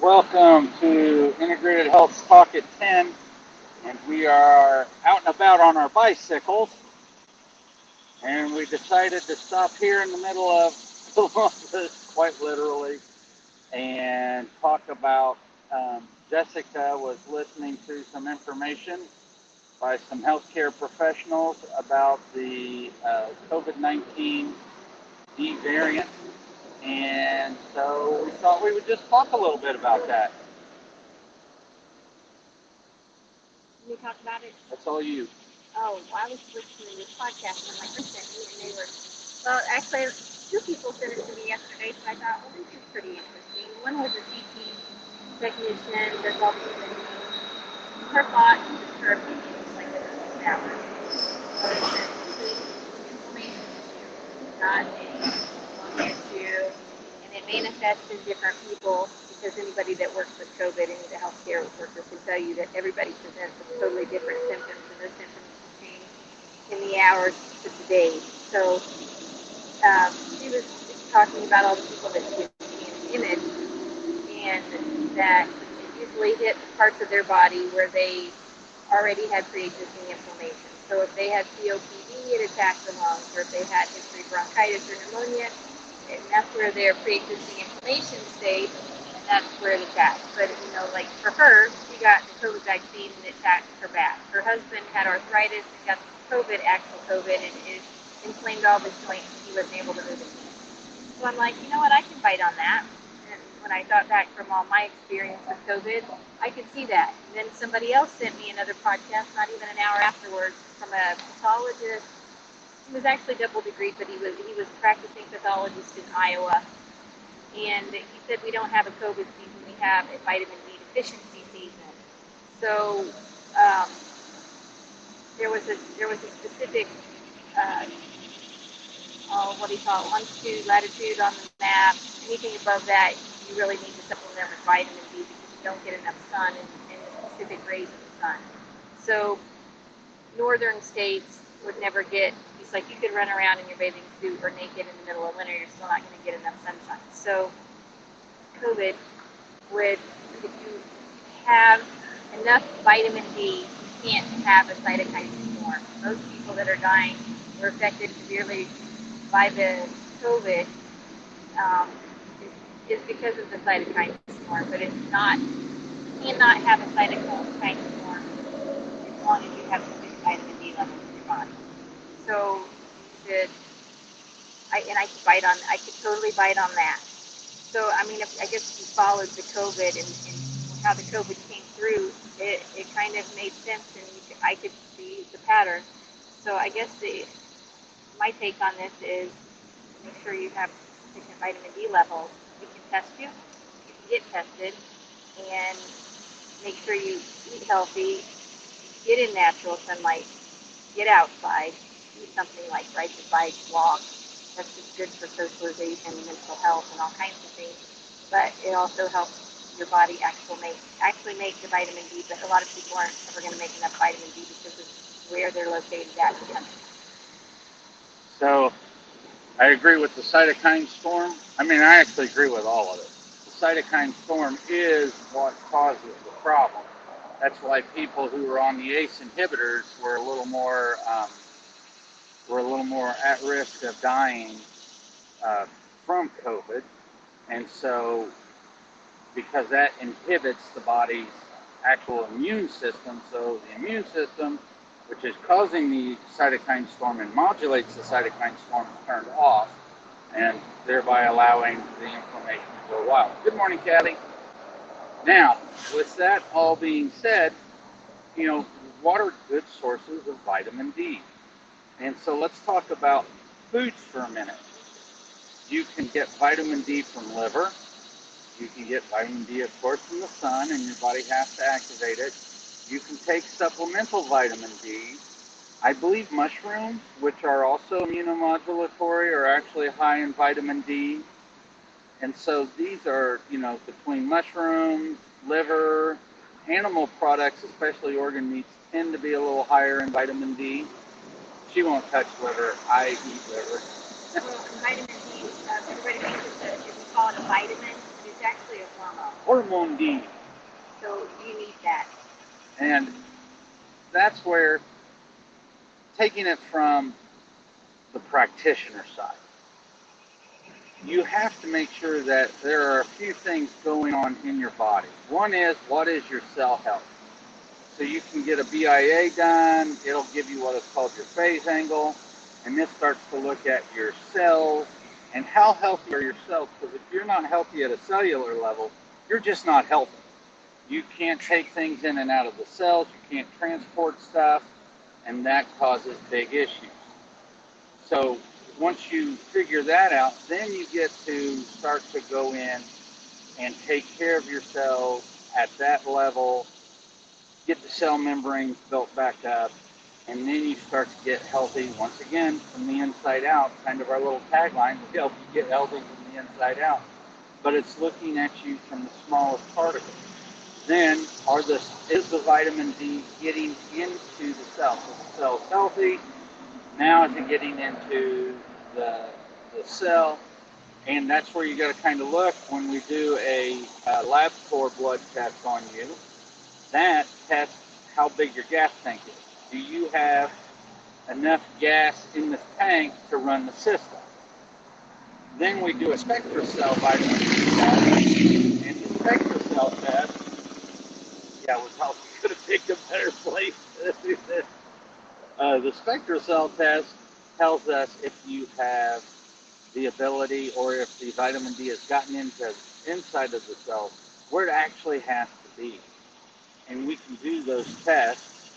Welcome to Integrated Health Talk at 10, and we are out and about on our bicycles, and we decided to stop here in the middle of Columbus, quite literally, and talk about Jessica was listening to some information by some healthcare professionals about the COVID-19 D variant, and so we thought we would just talk a little bit about that. We talked about it. That's all you. Oh, well, I was listening to this podcast and my friend sent me, and they were, well, actually, two people sent it to me yesterday, so I thought, well, this is pretty interesting. One was a CT technician that's also been, her thought, her opinion, is like this is valid. But it's an inflammation issue, not a lung issue, and it manifests in different people because anybody that works with COVID, any of the healthcare workers can tell you that everybody presents with totally different symptoms, and those symptoms change in the hours to the days. So she was talking about all the people that she had seen in the image, and that it usually hit parts of their body where they already had pre-existing inflammation. So if they had COPD, it attacked the lungs, or if they had history of bronchitis or pneumonia, and that's where their pre-existing inflammation stayed, and that's where it attacked. But, like for her, she got the COVID vaccine and it attacked her back. Her husband had arthritis and got COVID, actual COVID, and it inflamed all his joints and he wasn't able to move his hands. So I'm like, you know what, I can bite on that. And when I thought back from all my experience with COVID, I could see that. And then somebody else sent me another podcast, not even an hour afterwards, from a pathologist. He was actually double degreed, but he was a practicing pathologist in Iowa. And he said we don't have a COVID season, we have a vitamin D deficiency season. So there was a specific what do you call it, longitude, latitude on the map. Anything above that, you really need to supplement with vitamin D because you don't get enough sun and the specific rays of the sun. So northern states would never get, it's like you could run around in your bathing suit or naked in the middle of winter, you're still not going to get enough sunshine. So COVID would, if you have enough vitamin D, you can't have a cytokine storm. Most people that are dying were affected severely by the COVID is because of the cytokine storm, but it's not, you cannot have a cytokine storm as long as you have sufficient vitamin D levels in your body. So I could totally bite on that. So, I mean, I guess if you followed the COVID and how the COVID came through, it kind of made sense, and I could see the pattern. So I guess my take on this is make sure you have sufficient vitamin D levels. We can test you. You can get tested, and make sure you eat healthy, get in natural sunlight, get outside, do something like ride your bike, walk. That's just good for socialization, mental health, and all kinds of things. But it also helps your body actually make the vitamin D. But a lot of people aren't ever going to make enough vitamin D because of where they're located at in the country. So I agree with the cytokine storm. I mean, I actually agree with all of it. The cytokine storm is what causes the problem. That's why people who were on the ACE inhibitors were a little more at risk of dying from COVID. And so, because that inhibits the body's actual immune system, so the immune system, which is causing the cytokine storm and modulates the cytokine storm, is turned off, and thereby allowing the inflammation to go wild. Good morning, Kathy. Now, with that all being said, what are good sources of vitamin D? And so let's talk about foods for a minute. You can get vitamin D from liver. You can get vitamin D, of course, from the sun, and your body has to activate it. You can take supplemental vitamin D. I believe mushrooms, which are also immunomodulatory, are actually high in vitamin D. And so these are, between mushrooms, liver, animal products, especially organ meats, tend to be a little higher in vitamin D. She won't touch liver. I eat liver. Well, vitamin D, everybody thinks we call it a vitamin. It's It's actually a hormone. Hormone D. So you need that. And that's where, taking it from the practitioner side, you have to make sure that there are a few things going on in your body. One is, what is your cell health? So you can get a BIA done. It'll give you what is called your phase angle. And this starts to look at your cells and how healthy are your cells. Because if you're not healthy at a cellular level, you're just not healthy. You can't take things in and out of the cells. You can't transport stuff. And that causes big issues. So once you figure that out, then you get to start to go in and take care of your cells at that level, get the cell membranes built back up, and then you start to get healthy once again from the inside out. Kind of our little tagline, we help you get healthy from the inside out. But it's looking at you from the smallest particles. Then is the vitamin D getting into the cell? So the cell's healthy. Now is it getting into the cell? And that's where you got to kind of look when we do a LabCorp blood test on you. That tests how big your gas tank is. Do you have enough gas in the tank to run the system? Then we do a SpectraCell vitamin D test. And the SpectraCell test, we probably could have picked a better place to do this. The SpectraCell test tells us if you have the ability, or if the vitamin D has gotten into inside of the cell, where it actually has to be. And we can do those tests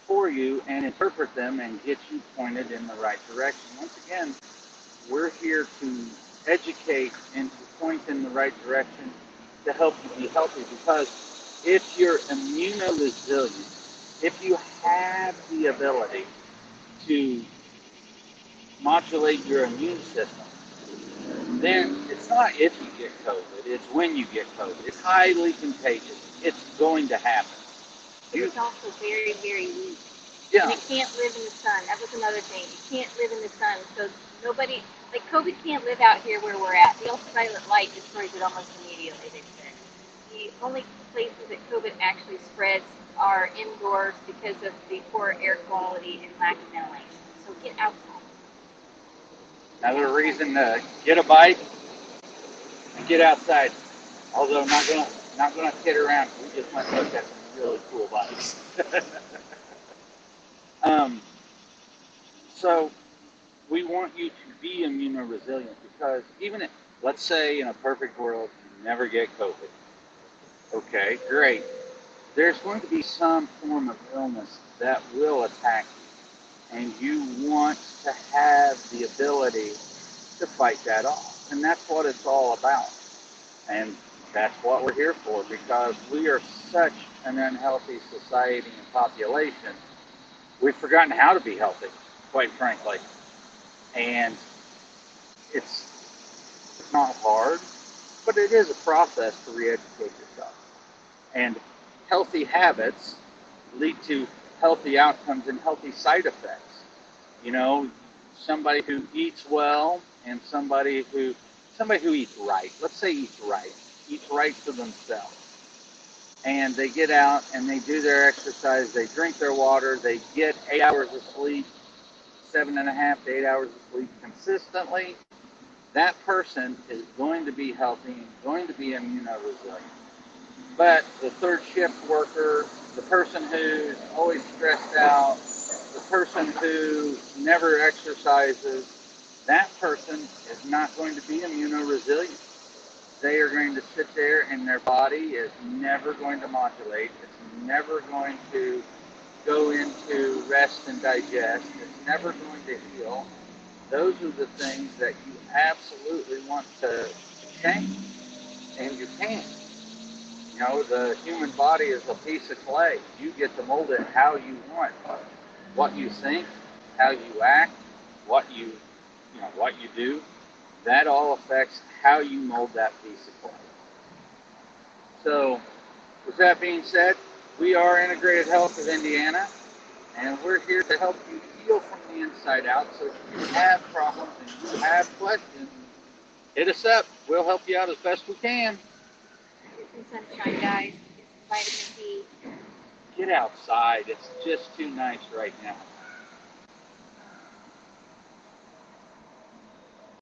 for you and interpret them and get you pointed in the right direction. Once again, we're here to educate and to point in the right direction to help you be healthy, because if you're immunoresilient, if you have the ability to modulate your immune system, then it's not if you get COVID, it's when you get COVID. It's highly contagious. It's going to happen. It's also very, very weak. Yeah. And it can't live in the sun. That was another thing. It can't live in the sun. So nobody, like COVID can't live out here where we're at. The ultraviolet light destroys it almost immediately, they said. The only places that COVID actually spreads are indoors because of the poor air quality and lack of ventilation. So get outside. Another reason to get a bike and get outside. Although not gonna kid around. We just went and looked at some really cool bikes. So we want you to be immunoresilient, because even if, let's say in a perfect world, you never get COVID. Okay, great. There's going to be some form of illness that will attack you, and you want to have the ability to fight that off. And that's what it's all about. And that's what we're here for, because we are such an unhealthy society and population. We've forgotten how to be healthy, quite frankly. And it's not hard, but it is a process to re-educate yourself. And healthy habits lead to healthy outcomes and healthy side effects. You know, somebody who eats well and somebody who eats right, let's say eats right for themselves. And they get out and they do their exercise, they drink their water, they get 8 hours of sleep, 7.5 to 8 hours of sleep consistently. That person is going to be healthy and going to be immunoresilient. But the third shift worker, the person who's always stressed out, the person who never exercises, that person is not going to be immunoresilient. They are going to sit there and their body is never going to modulate. It's never going to go into rest and digest. It's never going to heal. Those are the things that you absolutely want to change, and you can't. You know, the human body is a piece of clay. You get to mold it how you want. What you think, how you act, what you do, that all affects how you mold that piece of clay. So, with that being said, we are Integrated Health of Indiana, and we're here to help you heal from the inside out. So if you have problems and you have questions, hit us up. We'll help you out as best we can. sunshine, guys. It's vitamin D. Get outside. It's just too nice right now.